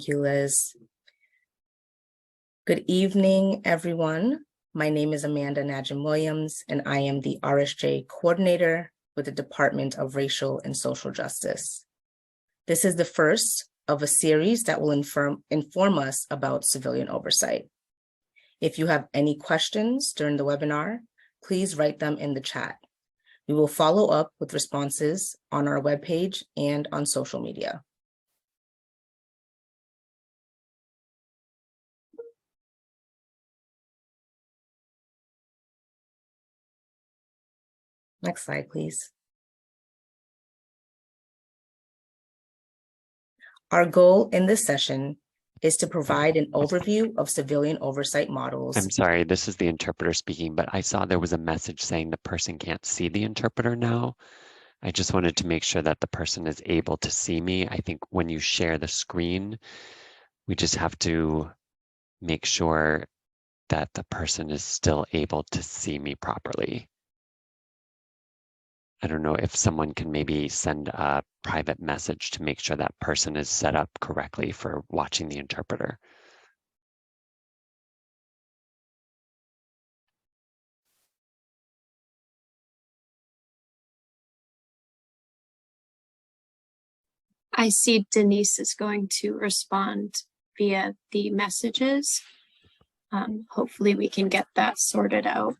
Thank you, Liz. Good evening, everyone. My name is Amanda Najim-Williams, and I am the RSJ coordinator with the Department of Racial and Social Justice. This is the first of a series that will inform us about civilian oversight. If you have any questions during the webinar, please write them in the chat. We will follow up with responses on our webpage and on social media. Next slide, please. Our goal in this session is to provide an overview of civilian oversight models. I'm sorry, this is the interpreter speaking, but I saw there was a message saying the person can't see the interpreter now. I just wanted to make sure that the person is able to see me. I think when you share the screen, we just have to make sure that the person is still able to see me properly. I don't know if someone can maybe send a private message to make sure that person is set up correctly for watching the interpreter. I see Denise is going to respond via the messages. Hopefully we can get that sorted out.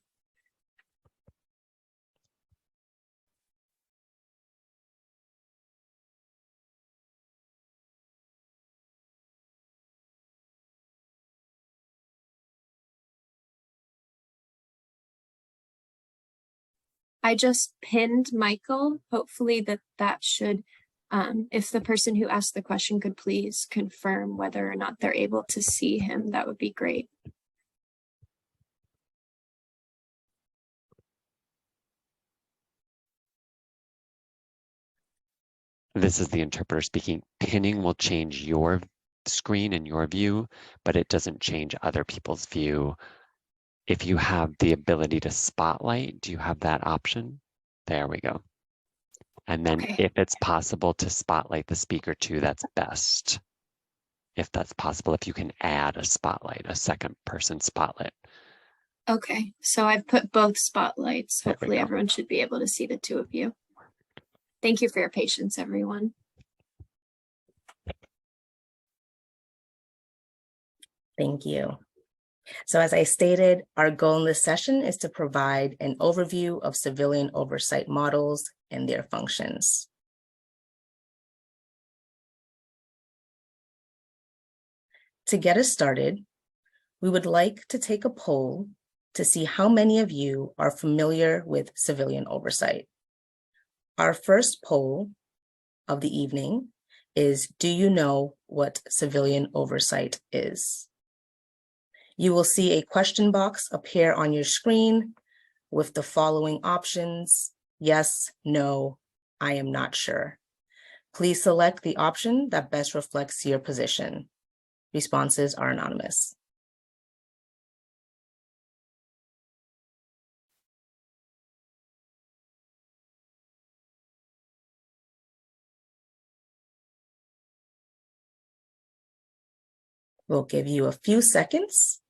I just pinned Michael. Hopefully that should, if the person who asked the question could please confirm whether or not they're able to see him, that would be great. This is the interpreter speaking. Pinning will change your screen and your view, but it doesn't change other people's view. If you have the ability to spotlight, do you have that option? There we go. And then if it's possible to spotlight the speaker too, that's best. If that's possible, if you can add a spotlight, a second person spotlight. Okay, so I've put both spotlights. Hopefully everyone should be able to see the two of you. Thank you for your patience, everyone. Thank you. So as I stated, our goal in this session is to provide an overview of civilian oversight models and their functions. To get us started, we would like to take a poll to see how many of you are familiar with civilian oversight. Our first poll of the evening is, do you know what civilian oversight is? You will see a question box appear on your screen with the following options: yes, no, I am not sure. Please select the option that best reflects your position. Responses are anonymous. We'll give you a few seconds.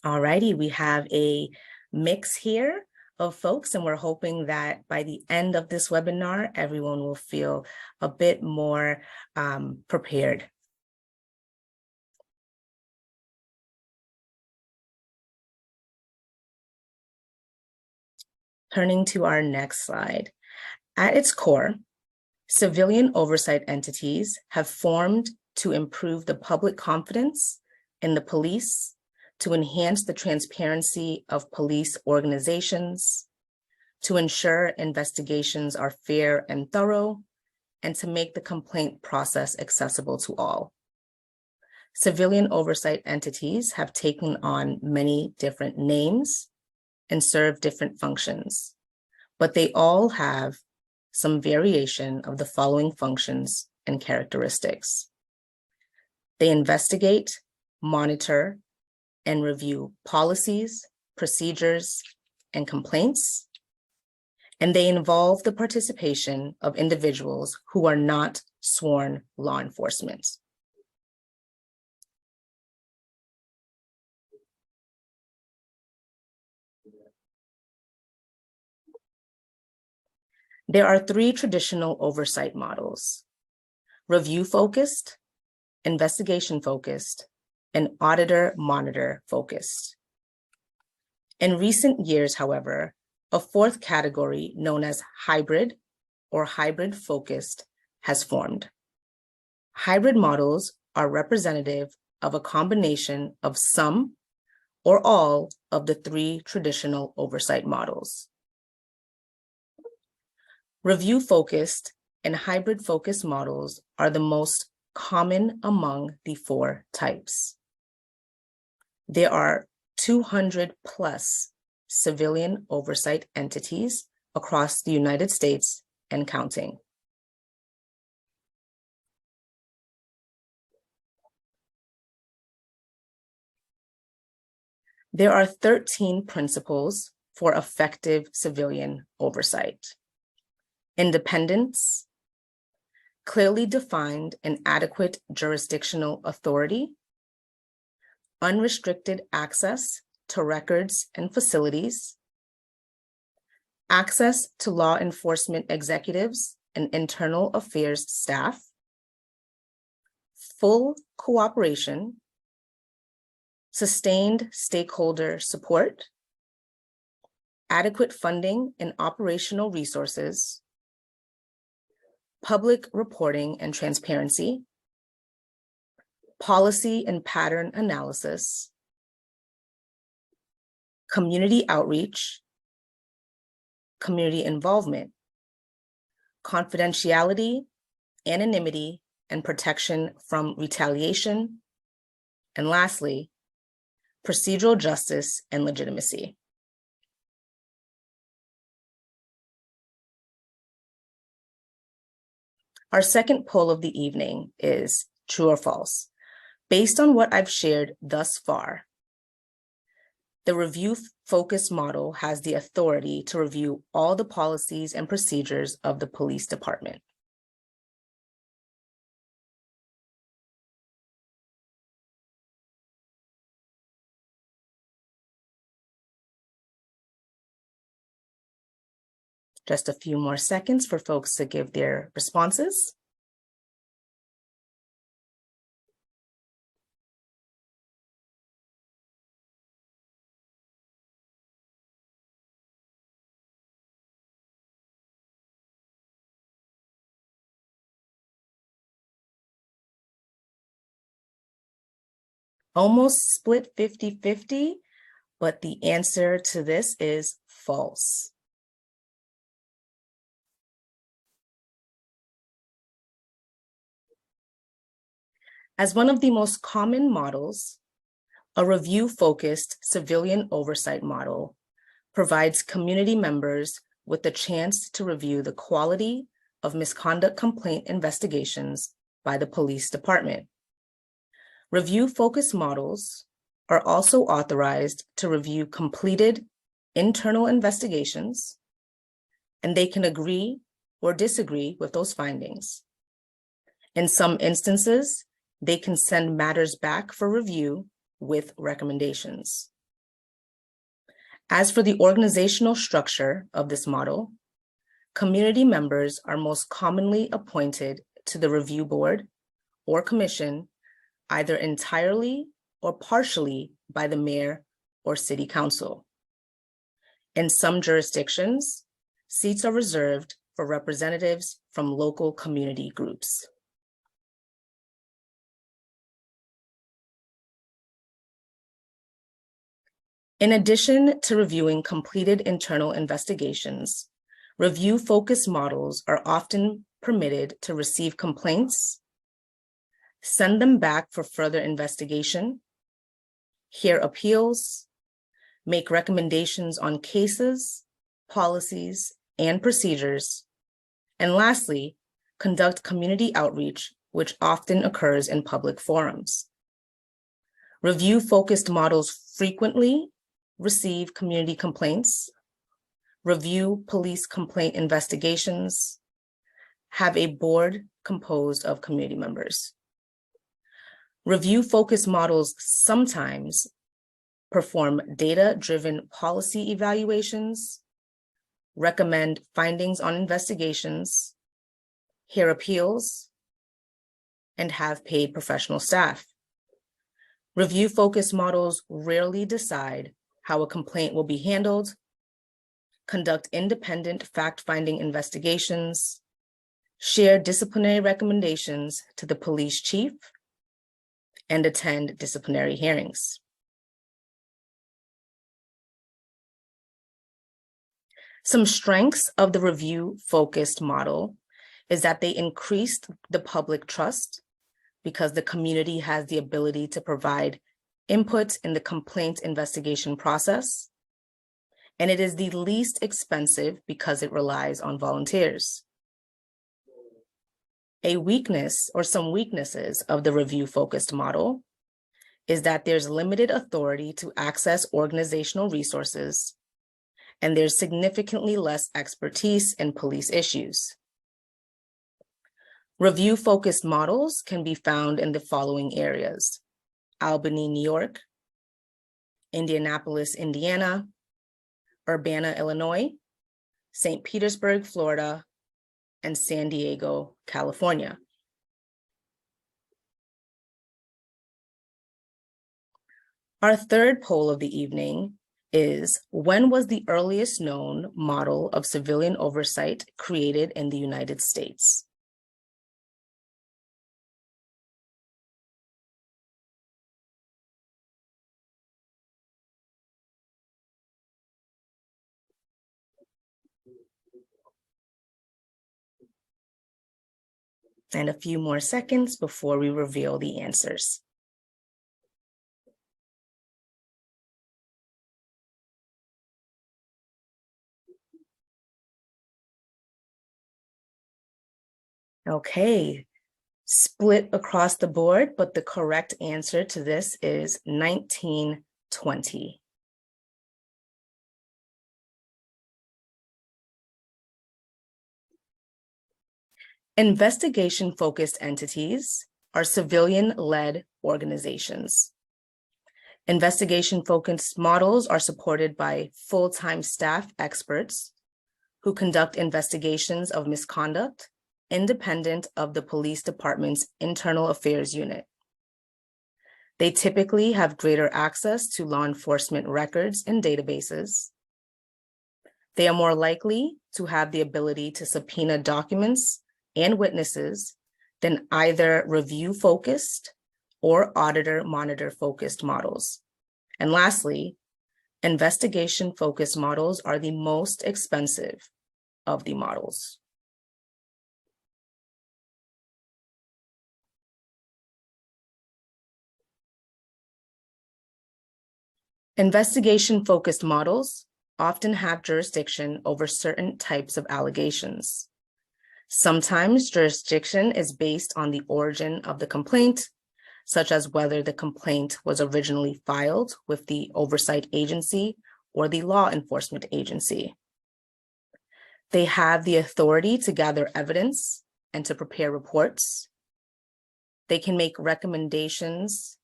All righty, we have a mix here of folks, and we're hoping that by the end of this webinar, everyone will feel a bit more prepared. Turning to our next slide. At its core, civilian oversight entities have formed to improve the public confidence in the police, to enhance the transparency of police organizations, to ensure investigations are fair and thorough, and to make the complaint process accessible to all. Civilian oversight entities have taken on many different names and serve different functions, but they all have some variation of the following functions and characteristics. They investigate, monitor, and review policies, procedures, and complaints. And they involve the participation of individuals who are not sworn law enforcement. There are three traditional oversight models: review-focused, investigation-focused, and auditor-monitor focused. In recent years, however, a fourth category known as hybrid or hybrid-focused has formed. Hybrid models are representative of a combination of some or all of the three traditional oversight models. Review-focused and hybrid-focused models are the most common among the four types. There are 200 plus civilian oversight entities across the United States and counting. There are 13 principles for effective civilian oversight: independence, clearly defined and adequate jurisdictional authority, unrestricted access to records and facilities, access to law enforcement executives and internal affairs staff, full cooperation, sustained stakeholder support, adequate funding and operational resources, public reporting and transparency, policy and pattern analysis, community outreach, community involvement, confidentiality, anonymity, and protection from retaliation, and lastly, procedural justice and legitimacy. Our second poll of the evening is true or false. Based on what I've shared thus far, the review-focused model has the authority to review all the policies and procedures of the police department. Just a few more seconds for folks to give their responses. Almost split 50-50, but the answer to this is false. As one of the most common models, a review-focused civilian oversight model provides community members with the chance to review the quality of misconduct complaint investigations by the police department. Review-focused models are also authorized to review completed internal investigations, and they can agree or disagree with those findings. In some instances, they can send matters back for review with recommendations. As for the organizational structure of this model, community members are most commonly appointed to the review board or commission, either entirely or partially by the mayor or city council. In some jurisdictions, seats are reserved for representatives from local community groups. In addition to reviewing completed internal investigations, review-focused models are often permitted to receive complaints, send them back for further investigation, hear appeals, make recommendations on cases, policies, and procedures, and lastly, conduct community outreach, which often occurs in public forums. Review-focused models frequently receive community complaints, review police complaint investigations, have a board composed of community members. Review-focused models sometimes perform data-driven policy evaluations, recommend findings on investigations, hear appeals, and have paid professional staff. Review-focused models rarely decide how a complaint will be handled, conduct independent fact-finding investigations, share disciplinary recommendations to the police chief, and attend disciplinary hearings. Some strengths of the review-focused model is that they increased the public trust because the community has the ability to provide input in the complaint investigation process, and it is the least expensive because it relies on volunteers. A weakness or some weaknesses of the review-focused model is that there's limited authority to access organizational resources, and there's significantly less expertise in police issues. Review-focused models can be found in the following areas: Albany, New York, Indianapolis, Indiana, Urbana, Illinois, St. Petersburg, Florida, and San Diego, California. Our third poll of the evening is, when was the earliest known model of civilian oversight created in the United States? And a few more seconds before we reveal the answers. Okay, split across the board, but the correct answer to this is 1920. Investigation-focused entities are civilian-led organizations. Investigation-focused models are supported by full-time staff experts who conduct investigations of misconduct independent of the police department's internal affairs unit. They typically have greater access to law enforcement records and databases. They are more likely to have the ability to subpoena documents and witnesses than either review-focused or auditor-monitor-focused models. And lastly, investigation-focused models are the most expensive of the models. Investigation-focused models often have jurisdiction over certain types of allegations. Sometimes jurisdiction is based on the origin of the complaint, such as whether the complaint was originally filed with the oversight agency or the law enforcement agency. They have the authority to gather evidence and to prepare reports. They can make recommendations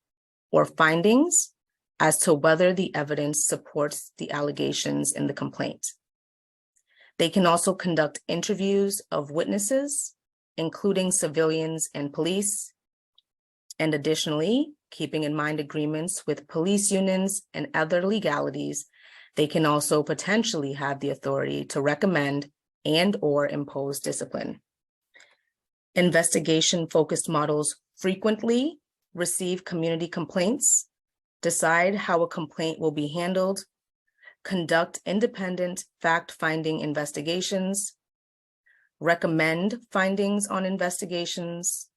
or findings as to whether the evidence supports the allegations in the complaint. They can also conduct interviews of witnesses, including civilians and police, and additionally, keeping in mind agreements with police unions and other legalities, they can also potentially have the authority to recommend and/or impose discipline. Investigation-focused models frequently receive community complaints, decide how a complaint will be handled, conduct independent fact-finding investigations, recommend findings on investigations,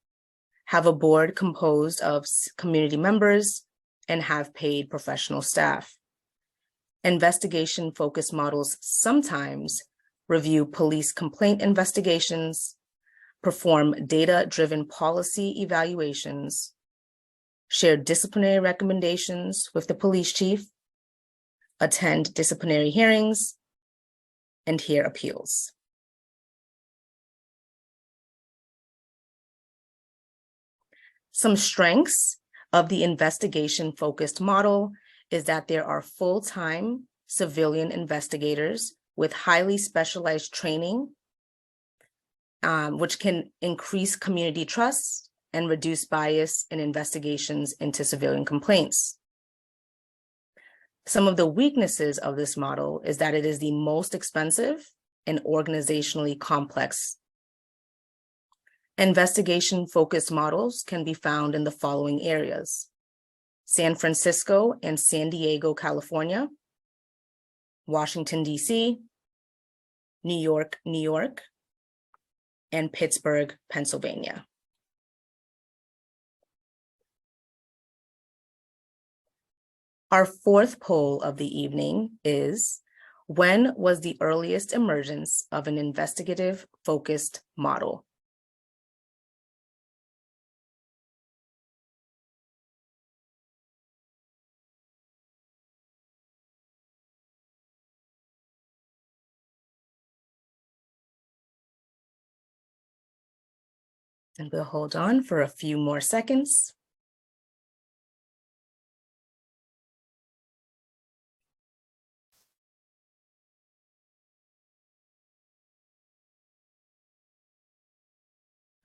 have a board composed of community members, and have paid professional staff. Investigation-focused models sometimes review police complaint investigations, perform data-driven policy evaluations, share disciplinary recommendations with the police chief, attend disciplinary hearings, and hear appeals. Some strengths of the investigation-focused model is that there are full-time civilian investigators with highly specialized training, which can increase community trust and reduce bias in investigations into civilian complaints. Some of the weaknesses of this model is that it is the most expensive and organizationally complex. Investigation-focused models can be found in the following areas: San Francisco and San Diego, California, Washington, D.C., New York, New York, and Pittsburgh, Pennsylvania. Our fourth poll of the evening is, when was the earliest emergence of an investigative-focused model? And we'll hold on for a few more seconds.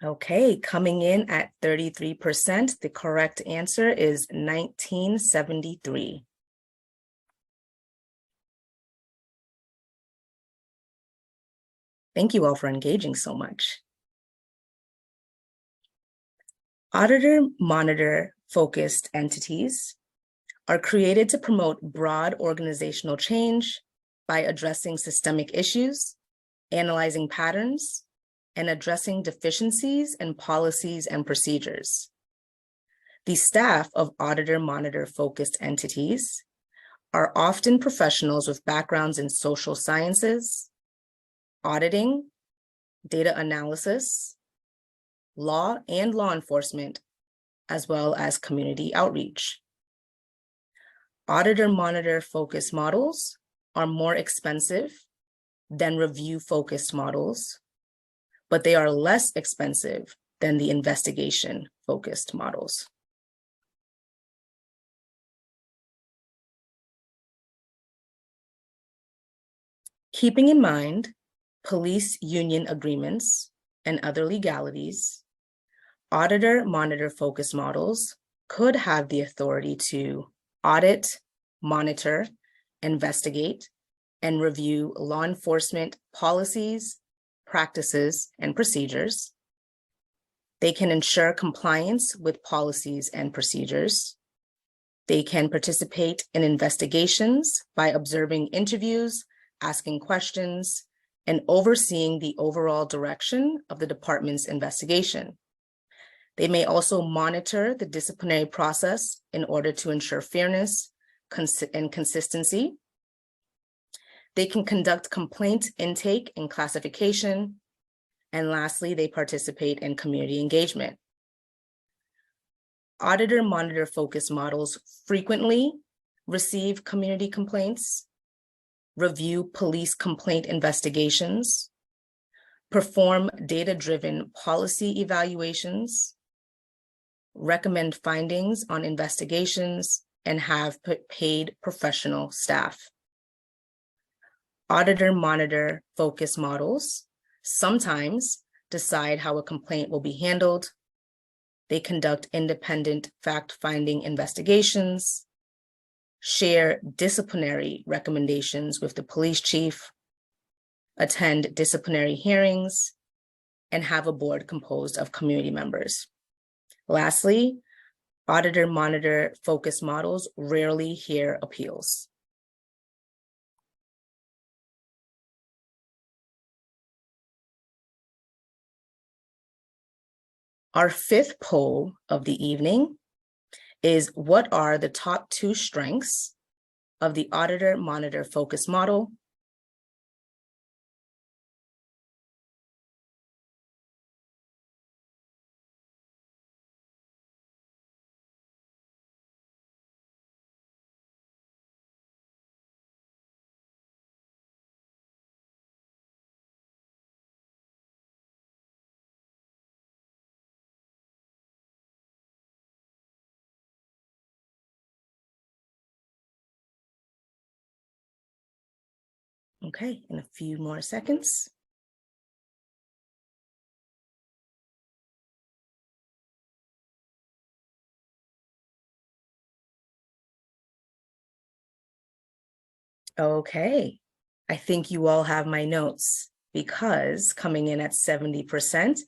Okay, coming in at 33%, the correct answer is 1973. Thank you all for engaging so much. Auditor-monitor-focused entities are created to promote broad organizational change by addressing systemic issues, analyzing patterns, and addressing deficiencies in policies and procedures. The staff of auditor-monitor-focused entities are often professionals with backgrounds in social sciences, auditing, data analysis, law and law enforcement, as well as community outreach. Auditor-monitor-focused models are more expensive than review-focused models, but they are less expensive than the investigation-focused models. Keeping in mind police union agreements and other legalities, auditor-monitor-focused models could have the authority to audit, monitor, investigate, and review law enforcement policies, practices, and procedures. They can ensure compliance with policies and procedures. They can participate in investigations by observing interviews, asking questions, and overseeing the overall direction of the department's investigation. They may also monitor the disciplinary process in order to ensure fairness and consistency. They can conduct complaint intake and classification. And lastly, they participate in community engagement. Auditor-monitor-focused models frequently receive community complaints, review police complaint investigations, perform data-driven policy evaluations, recommend findings on investigations, and have paid professional staff. Auditor-monitor-focused models sometimes decide how a complaint will be handled. They conduct independent fact-finding investigations, share disciplinary recommendations with the police chief, attend disciplinary hearings, and have a board composed of community members. Lastly, auditor-monitor-focused models rarely hear appeals. Our fifth poll of the evening is, what are the top 2 strengths of the auditor-monitor-focused model? Okay, in a few more seconds. Okay, I think you all have my notes because coming in at 70%,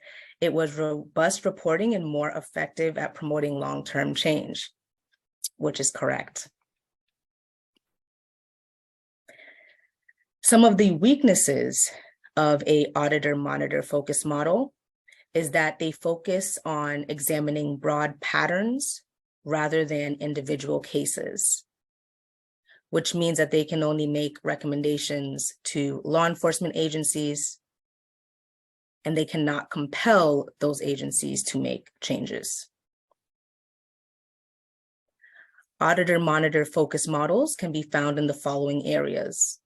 it was robust reporting and more effective at promoting long-term change, which is correct. Some of the weaknesses of a auditor-monitor focus model is that they focus on examining broad patterns rather than individual cases, which means that they can only make recommendations to law enforcement agencies, and they cannot compel those agencies to make changes. Auditor-monitor focus models can be found in the following areas: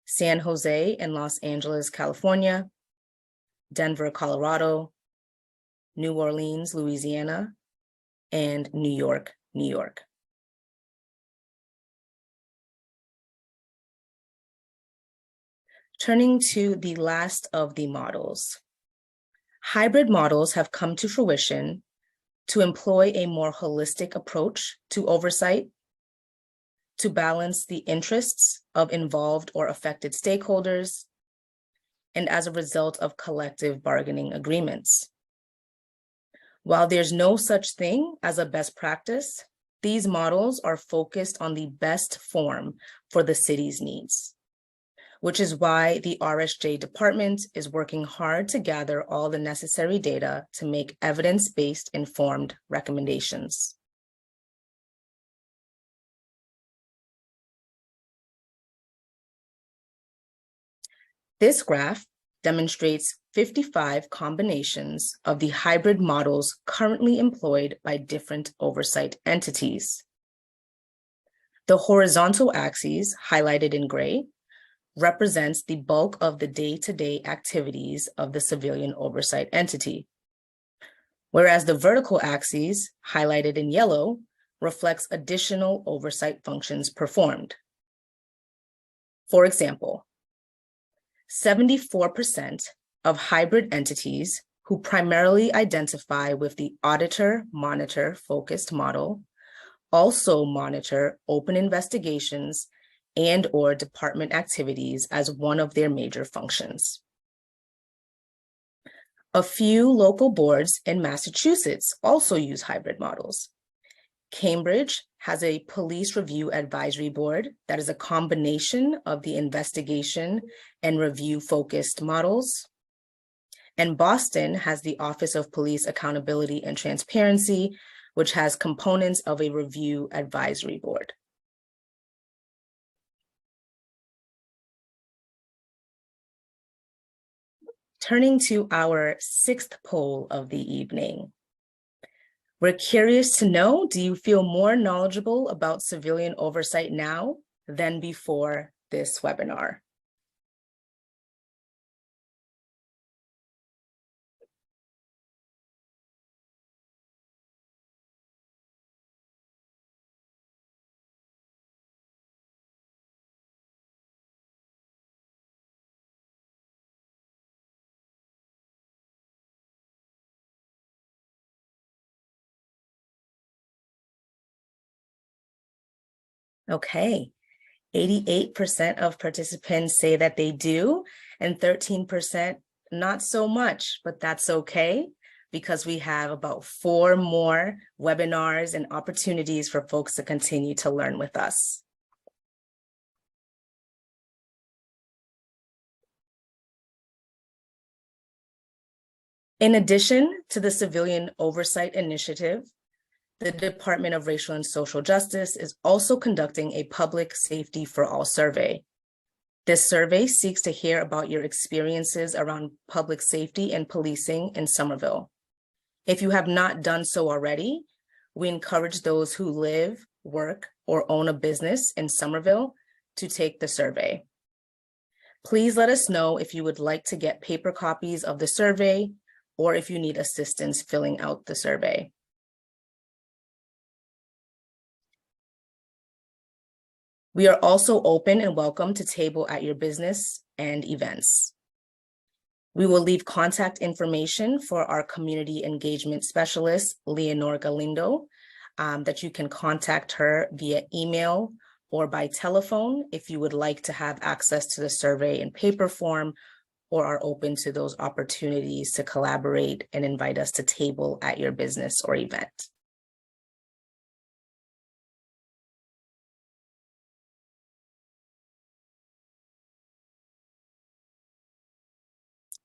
San Jose and Los Angeles, California, Denver, Colorado, New Orleans, Louisiana, and New York, New York. Turning to the last of the models, hybrid models have come to fruition to employ a more holistic approach to oversight, to balance the interests of involved or affected stakeholders, and as a result of collective bargaining agreements. While there's no such thing as a best practice, these models are focused on the best form for the city's needs, which is why the RSJ department is working hard to gather all the necessary data to make evidence-based informed recommendations. This graph demonstrates 55 combinations of the hybrid models currently employed by different oversight entities. The horizontal axes, highlighted in gray, represents the bulk of the day-to-day activities of the civilian oversight entity, whereas the vertical axes, highlighted in yellow, reflects additional oversight functions performed. For example, 74% of hybrid entities who primarily identify with the auditor-monitor focused model also monitor open investigations and/or department activities as one of their major functions. A few local boards in Massachusetts also use hybrid models. Cambridge has a police review advisory board that is a combination of the investigation and review focused models. And Boston has the Office of Police Accountability and Transparency, which has components of a review advisory board. Turning to our sixth poll of the evening. We're curious to know, do you feel more knowledgeable about civilian oversight now than before this webinar? Okay, 88% of participants say that they do, and 13% not so much, but that's okay, because we have about 4 more webinars and opportunities for folks to continue to learn with us. In addition to the Civilian Oversight Initiative, the Department of Racial and Social Justice is also conducting a Public Safety for All survey. This survey seeks to hear about your experiences around public safety and policing in Somerville. If you have not done so already, we encourage those who live, work, or own a business in Somerville to take the survey. Please let us know if you would like to get paper copies of the survey or if you need assistance filling out the survey. We are also open and welcome to table at your business and events. We will leave contact information for our community engagement specialist, Leonor Galindo, that you can contact her via email or by telephone if you would like to have access to the survey in paper form or are open to those opportunities to collaborate and invite us to table at your business or event.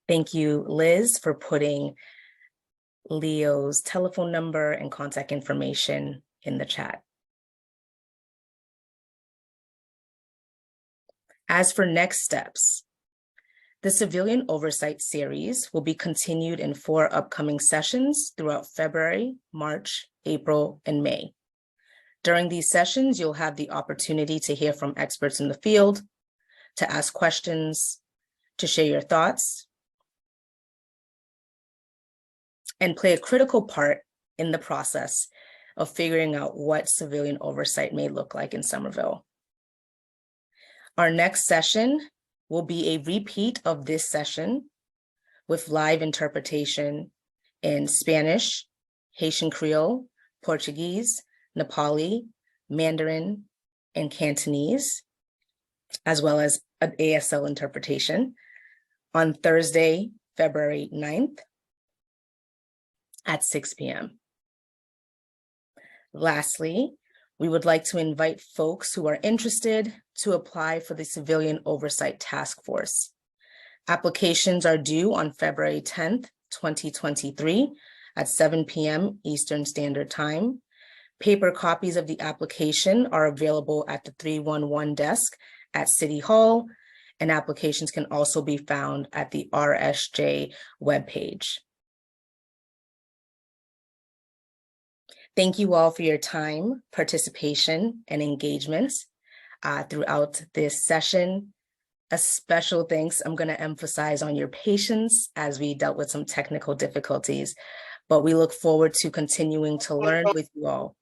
Thank you, Liz, for putting Leo's telephone number and contact information in the chat. As for next steps, the Civilian Oversight Series will be continued in 4 upcoming sessions throughout February, March, April, and May. During these sessions, you'll have the opportunity to hear from experts in the field, to ask questions, to share your thoughts, and play a critical part in the process of figuring out what civilian oversight may look like in Somerville. Our next session will be a repeat of this session with live interpretation in Spanish, Haitian Creole, Portuguese, Nepali, Mandarin, and Cantonese, as well as an ASL interpretation on Thursday, February 9th at 6 p.m. Lastly, we would like to invite folks who are interested to apply for the Civilian Oversight Task Force. Applications are due on February 10th, 2023 at 7 p.m. Eastern Standard Time. Paper copies of the application are available at the 311 desk at City Hall, and applications can also be found at the RSJ webpage. Thank you all for your time, participation, and engagement throughout this session. A special thanks I'm going to emphasize on your patience as we dealt with some technical difficulties, but we look forward to continuing to learn with you all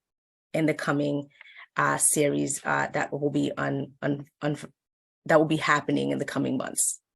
in the coming series that will be happening in the coming months.